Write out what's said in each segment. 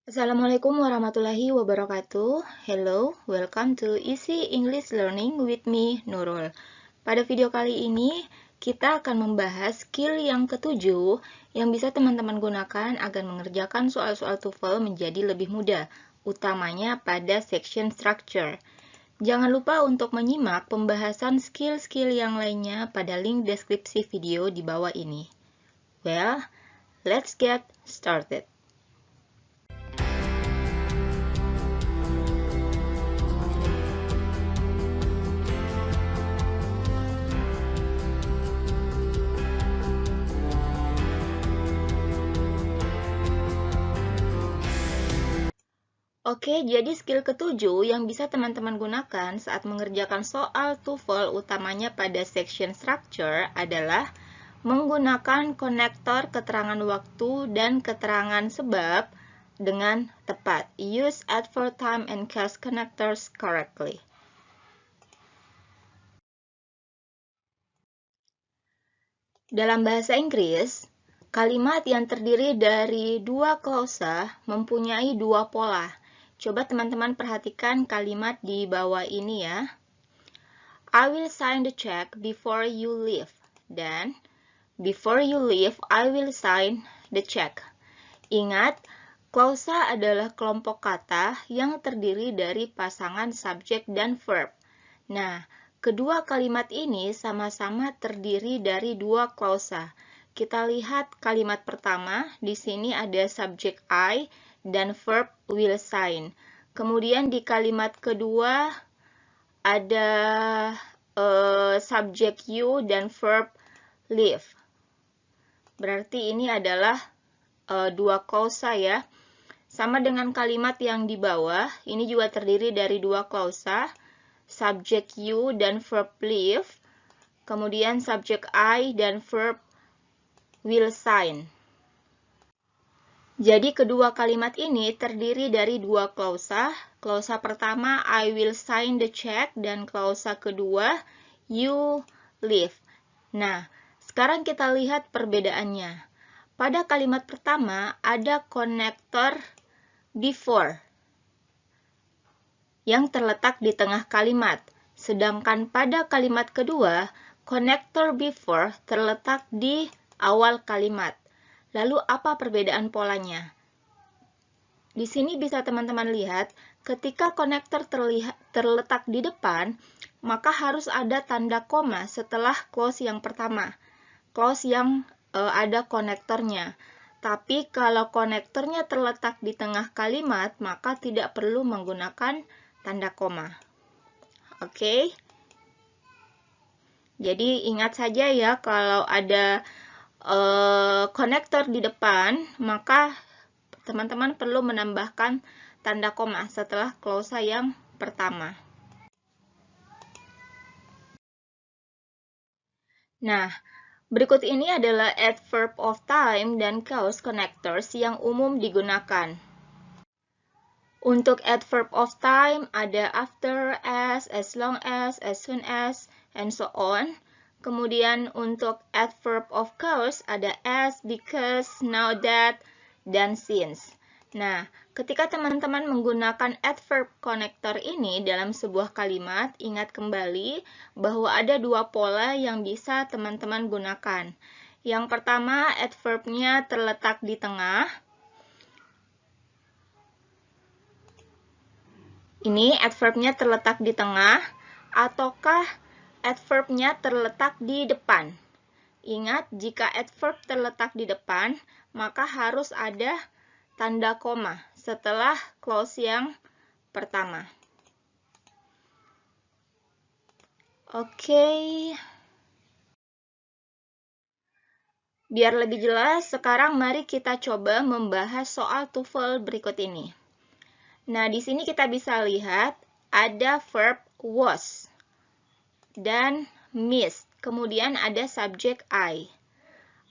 Assalamualaikum warahmatullahi wabarakatuh. Hello, welcome to Easy English Learning with me, Nurul. Pada video kali ini, kita akan membahas skill yang ketujuh yang bisa teman-teman gunakan agar mengerjakan soal-soal TOEFL menjadi lebih mudah, utamanya pada section structure. Jangan lupa untuk menyimak pembahasan skill-skill yang lainnya pada link deskripsi video di bawah ini. Well, let's get started. Oke, jadi skill ketujuh yang bisa teman-teman gunakan saat mengerjakan soal TOEFL utamanya pada section structure adalah menggunakan konektor keterangan waktu dan keterangan sebab dengan tepat. Use adverb time and case connectors correctly. Dalam bahasa Inggris, kalimat yang terdiri dari dua klausa mempunyai dua pola. Coba teman-teman perhatikan kalimat di bawah ini ya. I will sign the check before you leave. Dan before you leave, I will sign the check. Ingat, klausa adalah kelompok kata yang terdiri dari pasangan subjek dan verb. Nah, kedua kalimat ini sama-sama terdiri dari dua klausa. Kita lihat kalimat pertama, di sini ada subjek I dan verb will sign. Kemudian di kalimat kedua ada subjek you dan verb leave. Berarti ini adalah dua klausa ya. Sama dengan kalimat yang di bawah, ini juga terdiri dari dua klausa, subjek you dan verb leave, kemudian subjek I dan verb will sign. Jadi kedua kalimat ini terdiri dari dua klausa. Klausa pertama I will sign the check dan klausa kedua you leave. Nah, sekarang kita lihat perbedaannya. Pada kalimat pertama ada konektor before yang terletak di tengah kalimat. Sedangkan pada kalimat kedua, konektor before terletak di awal kalimat. Lalu apa perbedaan polanya? Di sini bisa teman-teman lihat, ketika konektor terletak di depan, maka harus ada tanda koma setelah clause yang pertama. Clause yang ada konektornya. Tapi kalau konektornya terletak di tengah kalimat, maka tidak perlu menggunakan tanda koma. Oke? Jadi ingat saja ya, kalau ada konektor di depan, maka teman-teman perlu menambahkan tanda koma setelah klausa yang pertama. Nah, berikut ini adalah adverb of time dan cause connectors yang umum digunakan. Untuk adverb of time ada after, as long as soon as, and so on. Kemudian untuk adverb of cause ada as, because, now that, dan since. Nah, ketika teman-teman menggunakan adverb connector ini dalam sebuah kalimat, ingat kembali bahwa ada dua pola yang bisa teman-teman gunakan. Yang pertama, adverbnya terletak di tengah. Ini adverbnya terletak di tengah, ataukah adverbnya terletak di depan. Ingat, jika adverb terletak di depan, maka harus ada tanda koma setelah clause yang pertama. Oke. Biar lebih jelas, sekarang mari kita coba membahas soal TOEFL berikut ini. Nah, di sini kita bisa lihat ada verb was dan missed. Kemudian ada subjek I.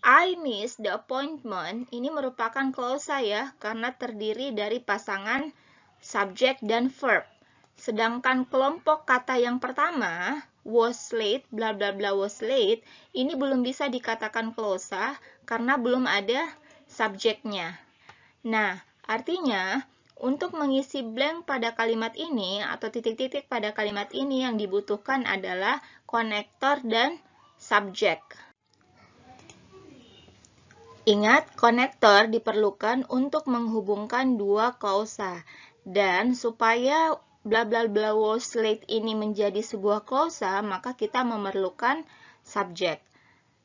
I missed the appointment. Ini merupakan klausa ya, karena terdiri dari pasangan subjek dan verb. Sedangkan kelompok kata yang pertama, was late, bla bla bla was late, ini belum bisa dikatakan klausa karena belum ada subjeknya. Nah, Artinya, untuk mengisi blank pada kalimat ini atau titik-titik pada kalimat ini yang dibutuhkan adalah konektor dan subjek. Ingat, konektor diperlukan untuk menghubungkan dua klausa. Dan supaya bla bla bla was late ini menjadi sebuah klausa, maka kita memerlukan subjek.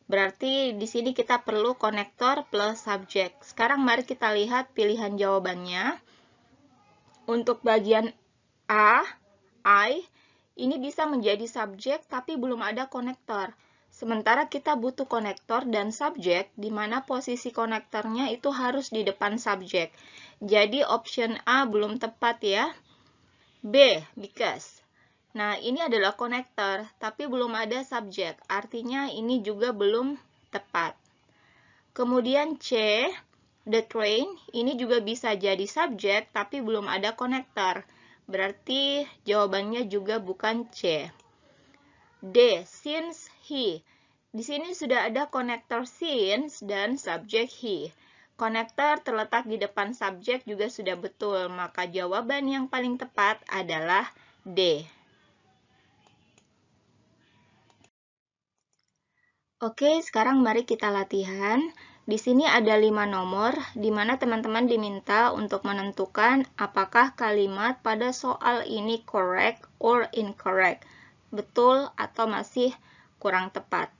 Berarti di sini kita perlu konektor plus subjek. Sekarang mari kita lihat pilihan jawabannya. Untuk bagian A, I, ini bisa menjadi subjek tapi belum ada konektor. Sementara kita butuh konektor dan subjek, di mana posisi konektornya itu harus di depan subjek. Jadi option A belum tepat ya. B, because. Nah, ini adalah konektor, tapi belum ada subjek. Artinya ini juga belum tepat. Kemudian C, the train, ini juga bisa jadi subjek, tapi belum ada konektor. Berarti jawabannya juga bukan C. D, since he. Di sini sudah ada konektor since dan subjek he. Konektor terletak di depan subjek juga sudah betul, maka jawaban yang paling tepat adalah D. Oke, sekarang mari kita latihan. Di sini ada 5 nomor, di mana teman-teman diminta untuk menentukan apakah kalimat pada soal ini correct or incorrect. Betul atau masih kurang tepat.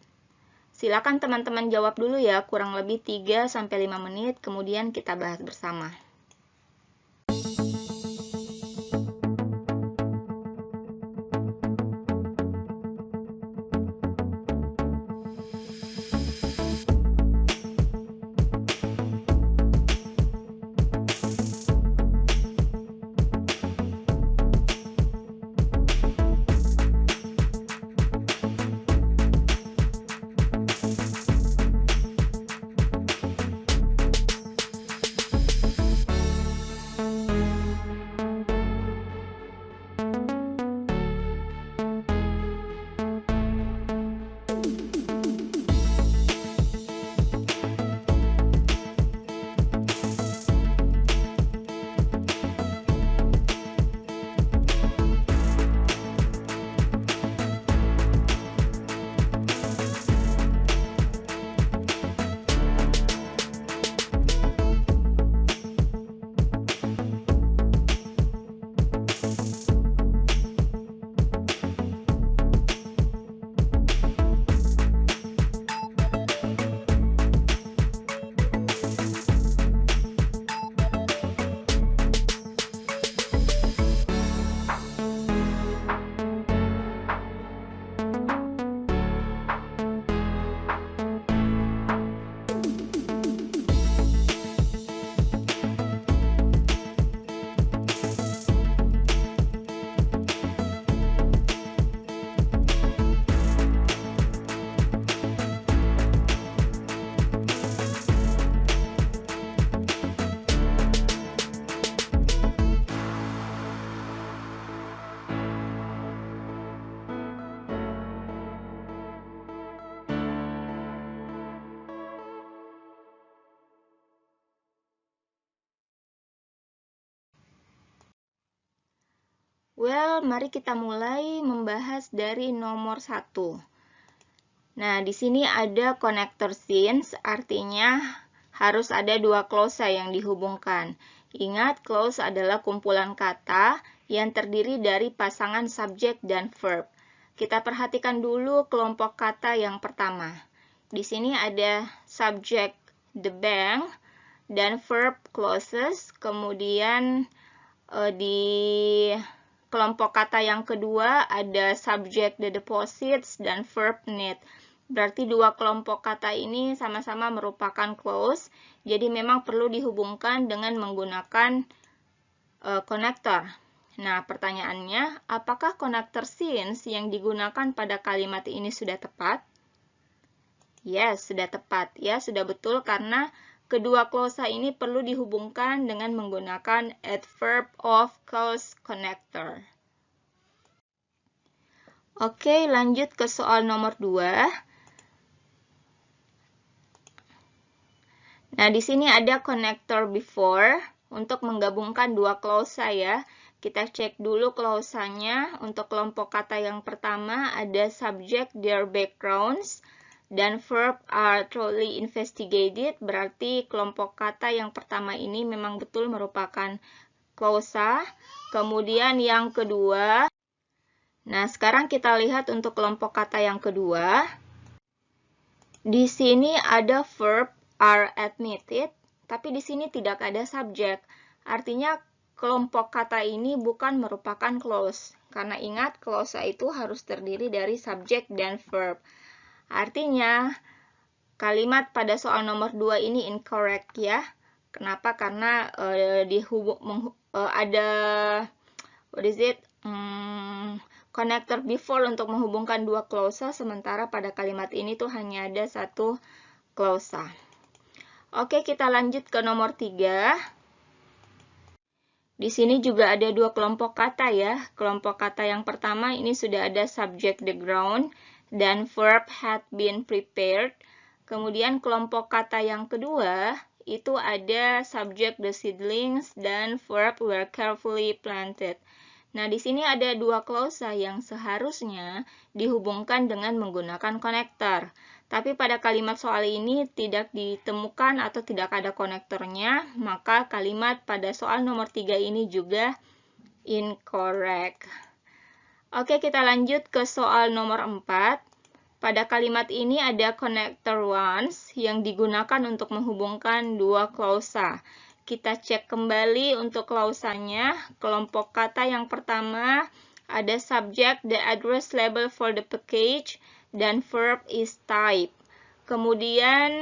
Silakan teman-teman jawab dulu ya, kurang lebih 3-5 menit, kemudian kita bahas bersama. Well, mari kita mulai membahas dari nomor 1. Nah, di sini ada konektor since, artinya harus ada dua klausa yang dihubungkan. Ingat, clause adalah kumpulan kata yang terdiri dari pasangan subjek dan verb. Kita perhatikan dulu kelompok kata yang pertama. Di sini ada subjek the bank dan verb clauses, kemudian di kelompok kata yang kedua ada subject the deposits dan verb need. Berarti dua kelompok kata ini sama-sama merupakan clause, jadi memang perlu dihubungkan dengan menggunakan konektor. Nah, pertanyaannya, apakah konektor since yang digunakan pada kalimat ini sudah tepat? Yes, sudah tepat. Ya, sudah betul karena kedua klausa ini perlu dihubungkan dengan menggunakan adverb of clause connector. Oke, lanjut ke soal nomor 2. Nah, di sini ada connector before, untuk menggabungkan dua klausa ya. Kita cek dulu klausanya. Untuk kelompok kata yang pertama ada subject, their backgrounds, dan verb are thoroughly investigated. Berarti kelompok kata yang pertama ini memang betul merupakan klausa. Kemudian yang kedua, nah sekarang kita lihat untuk kelompok kata yang kedua. Di sini ada verb are admitted, tapi di sini tidak ada subjek. Artinya kelompok kata ini bukan merupakan clause. Karena ingat, klausa itu harus terdiri dari subjek dan verb. Artinya, kalimat pada soal nomor 2 ini incorrect ya. Kenapa? Karena ada connector before untuk menghubungkan dua klausa, sementara pada kalimat ini tuh hanya ada satu klausa. Oke, kita lanjut ke nomor 3. Di sini juga ada dua kelompok kata ya. Kelompok kata yang pertama ini sudah ada subject the ground dan verb had been prepared. Kemudian kelompok kata yang kedua itu ada subject the seedlings dan verb were carefully planted. Nah, di sini ada dua klausa yang seharusnya dihubungkan dengan menggunakan konektor. Tapi pada kalimat soal ini tidak ditemukan atau tidak ada konektornya, maka kalimat pada soal nomor 3 ini juga incorrect. Oke, kita lanjut ke soal nomor 4. Pada kalimat ini ada connector once yang digunakan untuk menghubungkan dua klausa. Kita cek kembali untuk klausanya. Kelompok kata yang pertama ada subject the address label for the package dan verb is type. Kemudian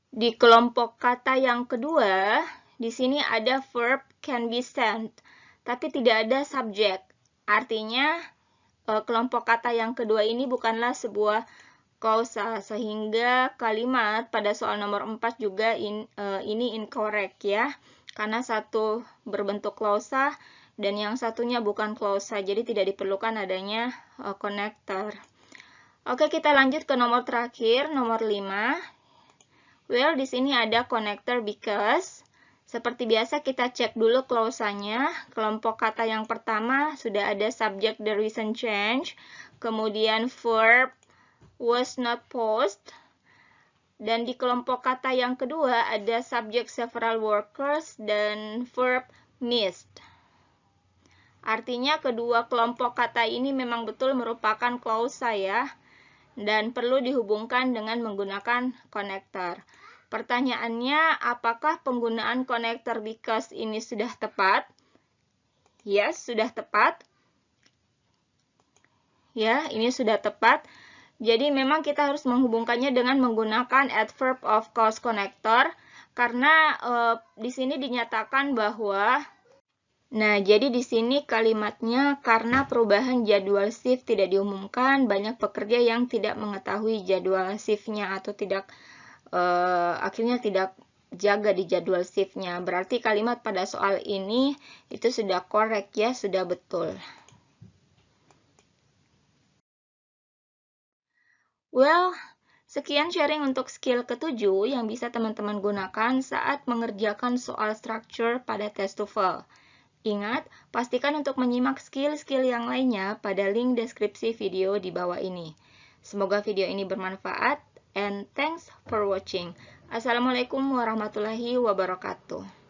di kelompok kata yang kedua, di sini ada verb can be sent, tapi tidak ada subject. Artinya kelompok kata yang kedua ini bukanlah sebuah klausa, sehingga kalimat pada soal nomor 4 juga ini incorrect ya, karena satu berbentuk klausa dan yang satunya bukan klausa, jadi tidak diperlukan adanya konektor. Oke, kita lanjut ke nomor terakhir, nomor 5. Well, di sini ada konektor because. Seperti biasa kita cek dulu klausanya. Kelompok kata yang pertama sudah ada subject the recent change, kemudian verb was not post, dan di kelompok kata yang kedua ada subject several workers dan verb missed. Artinya kedua kelompok kata ini memang betul merupakan klausa ya, dan perlu dihubungkan dengan menggunakan konektor. Pertanyaannya, apakah penggunaan konektor because ini sudah tepat? Yes, sudah tepat. Ya, ini sudah tepat. Jadi memang kita harus menghubungkannya dengan menggunakan adverb of course connector, karena di sini dinyatakan bahwa jadi di sini kalimatnya karena perubahan jadwal shift tidak diumumkan, banyak pekerja yang tidak mengetahui jadwal shiftnya atau akhirnya tidak jaga di jadwal shiftnya. Berarti kalimat pada soal ini itu sudah correct ya, sudah betul. Well, sekian sharing untuk skill ke-7 yang bisa teman-teman gunakan saat mengerjakan soal structure pada tes TOEFL. Ingat, pastikan untuk menyimak skill-skill yang lainnya pada link deskripsi video di bawah ini. Semoga video ini bermanfaat, and thanks for watching. Assalamualaikum warahmatullahi wabarakatuh.